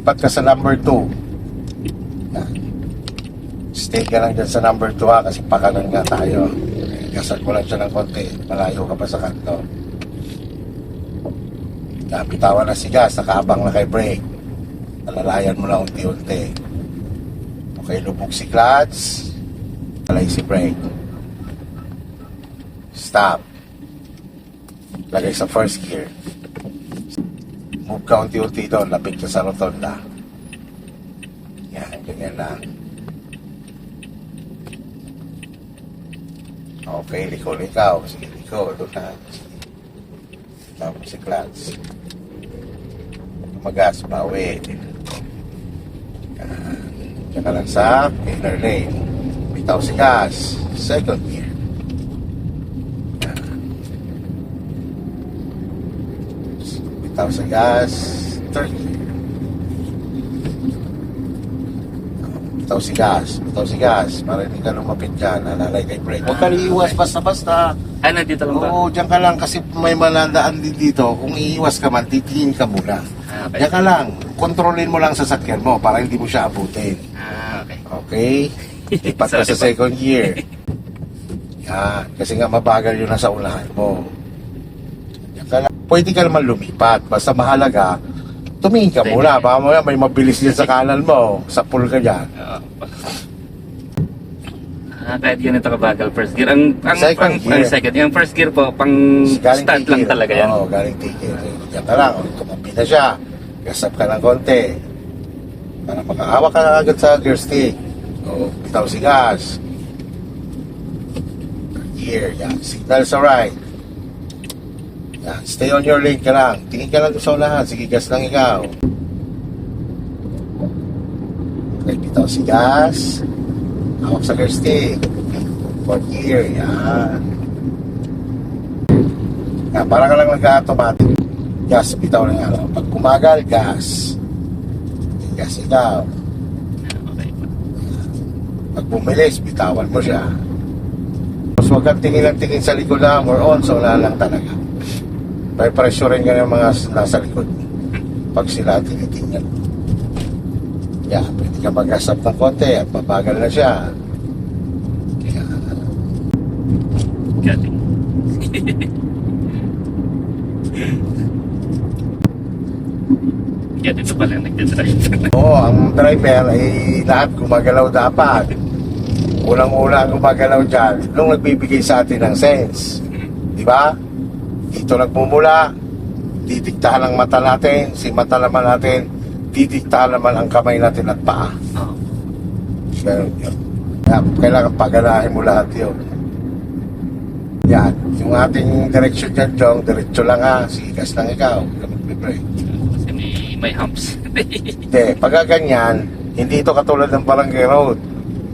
Lipat ka sa number 2. Stay ka lang dyan sa number 2 ha, kasi pakanan nga tayo. Gasal ko lang siya ng konti. Malayo ka pa sa kanto. Bitawan na si gas, nakaabang na kay brake. Alalayan mo na unti-unti. Okay, lubog si clutch. Alay si brake. Stop. Lagay sa first gear. Move ka unti-unti doon, lapit ka sa rotonda. Yan, ganyan lang. Okay, ikaw. Sige, ikaw. Doon na. Tapos si clutch. Tumagas, bawi. Diyan ka lang sa inner lane. Bitaw si gas. Second gear. Bitaw sa gas. Third gear. Bitaw si gas. Para hindi ka lumapit dyan. Nalalay kay brake. Huwag ka iiwas basta-basta. Nandito lang ba? Oo, dyan ka lang kasi may malandaan din dito. Kung iiwas ka man, titingin ka muna. Okay. Diyan ka lang. Kontrolin mo lang sa sasakyan mo para hindi mo siya abutin. Okay. Okay? Lipat ka sa second gear. Yan. Kasi nga mabagal yun nasa unahan mo. Diyan ka lang. Pwede ka naman lumipat. Basta mahalaga, tumingin ka muna. Baka mo may mabilis dyan sa kanan mo. Sa pool ka dyan. Kahit ganito kabagal first gear. Ang Second gear. second. Yung first gear po, pang Galing start lang tigil. talaga yan. Oo, galing tigil. Diyan ka lang. Tumabi na siya. Gasap ka ng konti. Para makahawak ka agad sa gear stick. O, bitaw si gas. Gear, yan. Signal sa right. Yan. Stay on your lane ka lang. Tingin ka lang doon sa unahan. Sige, gas lang ikaw. Okay, bitaw si gas. Hawak sa gear stick. Fourth gear, yan. Yan, para ka lang nag-automatic. Gas, bitaw lang yan. Pag kumagal, gas. Gas ikaw. Okay. Pag bumilis, bitawan mo siya. Mas huwag kang tingin lang tingin sa likod lang or on, so na lang talaga. May pressure rin ka ng mga nasa likod. Pag sila tinitingnan. Yan, pwede ka mag-asap ng konti at mabagal na siya. Got it. Yan, ito pala nagdadrive. Oo, ang driver ay lahat gumagalaw dapat. Unang-una gumagalaw dyan, nung nagbibigay sa atin ng sense. Di ba? Dito nagmumula, didiktahan ang mata natin, si mata naman natin, didiktahan naman ang kamay natin at paa. Ganun yun. Kailangan paganahin mo lahat yun. Yan, yung ating direksyon dyan, Jong, diretso lang ha, sigas lang ikaw, mag-break. Kasi may humps. Hindi, pagka ganyan, hindi ito katulad ng barangay road.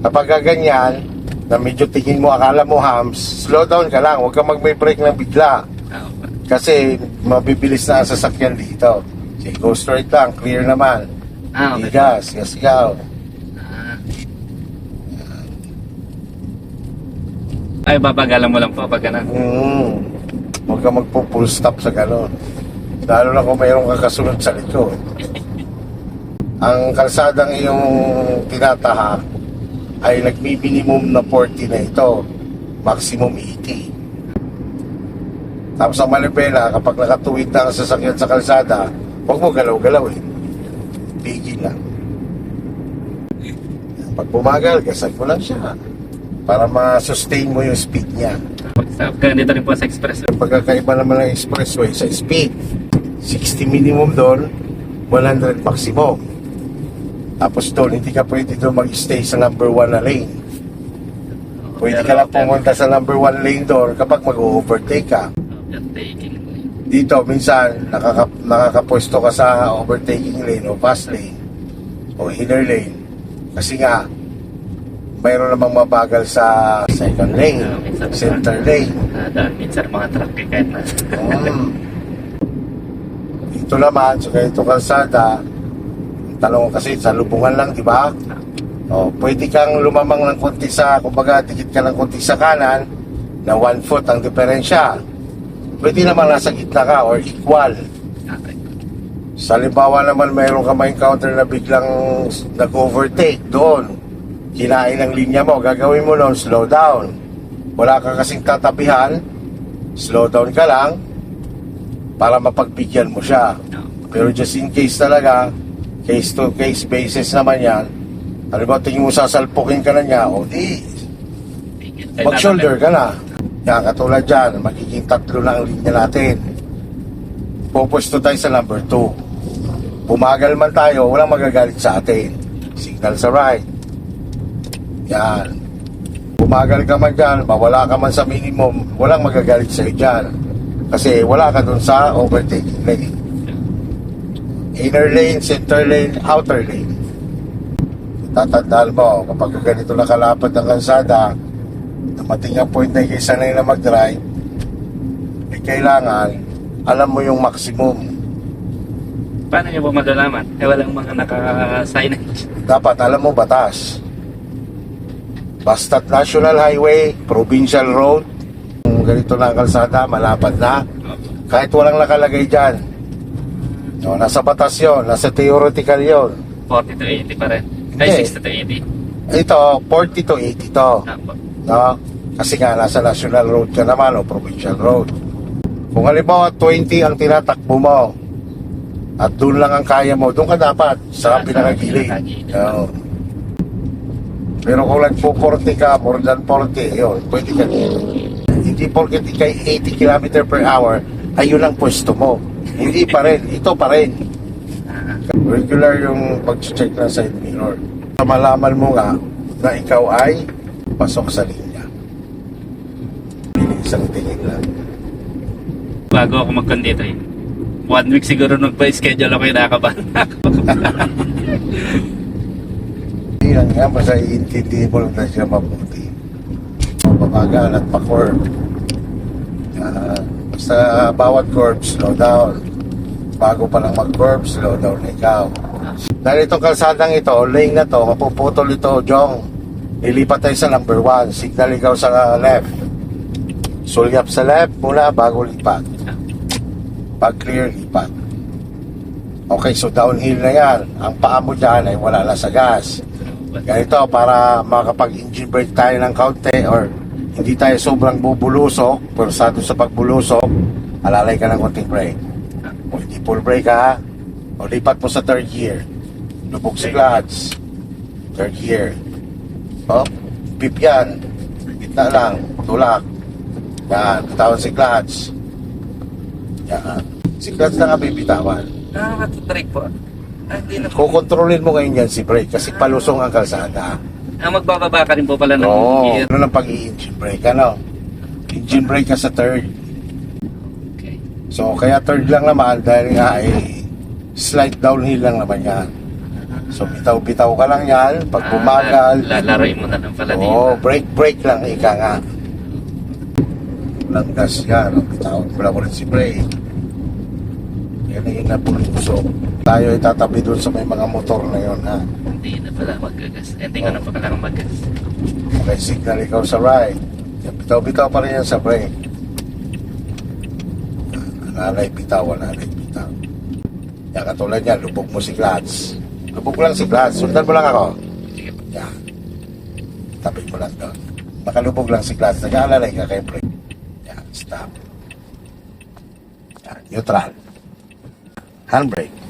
Kapag ganyan, na medyo tingin mo, akala mo hams, slow down ka lang, huwag kang mag-brake ng bigla. Kasi mabibilis na ang sasakyan dito. Sige, go straight lang, clear naman. Okay. Gas ikaw. Ay, babagalan mo lang po pag ganun. Huwag kang magpo-full stop sa gano'n. Lalo na kung mayroong kakasunod sa likod. Ang kalsadang iyong tinatahak ay nagmi-minimum na 40 na ito. Maximum 80. Tapos ang manibela, kapag nakatuwid na ang sasakyan sa kalsada, huwag mo galaw-galaw eh. Bigil lang. Pag bumagal, gasan mo lang siya. Para ma-sustain mo yung speed niya. Ganito rin po sa express. Pagkakaiba naman ng expressway sa speed, 60 minimum doon, 100 maximum. Tapos doon, hindi ka pwede doon mag-stay sa number 1 na lane. Pwede ka lang pumunta sa number 1 lane doon kapag mag-overtake ka. Dito, minsan, nakakapwesto ka sa overtaking lane o fast lane o inner lane. Kasi nga, mayroon namang mabagal sa second lane, center lane. Dahil minsan mga truck kahit na. Dito naman, so ganito kalsada, tanong kasi sa lubungan lang, di ba? O, pwede kang lumamang ng konti sa, kumbaga, tikit ka ng konti sa kanan, na 1 foot ang diferensya. Pwede naman nasa gitna ka or equal. Sa halimbawa naman, mayroon ka ma-encounter na biglang nag-overtake doon. Kinain ang linya mo, gagawin mo noon, slow down. Wala ka kasing tatabihan, slow down ka lang para mapagbigyan mo siya. Pero just in case talaga, case to case basis naman yan, halimbawa tingin mo sasalpukin ka na niya, o di, mag-shoulder ka na. Yan, katulad dyan, magiging 3 na ang linya natin. Pupwesto tayo sa number 2. Pumagal man tayo, walang magagalit sa atin. Signal sa right. Yan. Pumagal ka man dyan, mawala ka man sa minimum, walang magagalit sa'yo dyan. Kasi wala ka dun sa overtaking lane. Inner lane, center lane, outer lane. Tatandaan mo, kapag ganito nakalapad ng kalsada, dumating ang point na ikay sanay na mag-drive, eh kailangan alam mo yung maximum. Paano niyo po malalaman? Eh, walang mga naka-signage. Dapat alam mo batas. Basta't national highway, provincial road, kung ganito na ang kalsada, malapad na, kahit walang nakalagay dyan. No, nasa batas yon, nasa theoretical yon. 40 to 80 pa rin. Ay, Hindi. 60 to 80. Ito, 40 to 80 to. Apo. No? Kasi nga, nasa national road ka naman o provincial road. Kung halimbawa 20 ang tinatakbo mo at doon lang ang kaya mo, doon ka dapat sa pinakagilid. Oo. Pero kung nagpo-40 ka, more than 40, yun, pwede ka dito. Hindi porket ikay 80 km per hour, ayun ang pwesto mo. Hindi pa rin, ito pa rin. Regular yung pag-check ng side mirror. Malaman mo nga na ikaw ay pasok sa linya. Isang tingin lang. Bago ako mag-condito eh. 1 week siguro nagpa-schedule ako yung nakabahan ako. Hindi lang nga, basta iintindi mo lang na siya mabuti. Mabagal at pa-curve. Basta bawat curve, slow down. Bago pa lang mag-curve, slow down na ikaw. Dahil itong kalsadang ito, lane na to, mapuputol ito, Jong. Ilipat tayo sa number 1. Signal ikaw sa left. Sulyap sa left muna bago lipat. Pag clear, lipat. Okay, so downhill na yan. Ang paa mo dyan ay wala na sa gas. Ganito, para makapag-engine brake tayo ng kaunti or hindi tayo sobrang bubulusok, persado sa pagbulusok, alalay ka ng konting brake. O hindi full brake ha. O lipat mo sa third gear. Lubog si clutch. Third gear. O, pip yan. Gitna lang. Tulak. Yan. Bitawan si clutch. Yan. Si clutch na nga bibitawan. Nakaka-brake po. Hindi na po. Kukontrolin mo ngayon yan si brake kasi palusong ang kalsada. Magbababa ka rin po pala ng Oo. gear. Ano ng pag-i-engine brake? Ano? Engine brake ka sa third. Okay. So, kaya third lang naman dahil nga ay slight downhill lang naman yan. So, bitaw-bitaw ka lang yan. Pag bumagal, Lalaroin mo na lang pala dito. oo, break lang, ika nga. Langgas yan. Bitaw, wala mo rin si brake. Yan yung napulusok. Tayo ay tatabi doon sa may mga motor na yun, ha? Hindi na pala maggagas. Hindi ko na pa kailangan maggas. Okay, signal ikaw sa right. Yan, bitaw-bitaw pa rin yan sa brake. Alalay bitaw, alalay bitaw. Yan, katulad yan, lubog mo si clutch. Lubog lang si clutch. Sundan mo lang ako. Sige po. Yan. Tabi mo lang doon. Makalubog lang si clutch. Nag-aalalay ka kay brake. Yan, stop. Yan, neutral. Handbrake.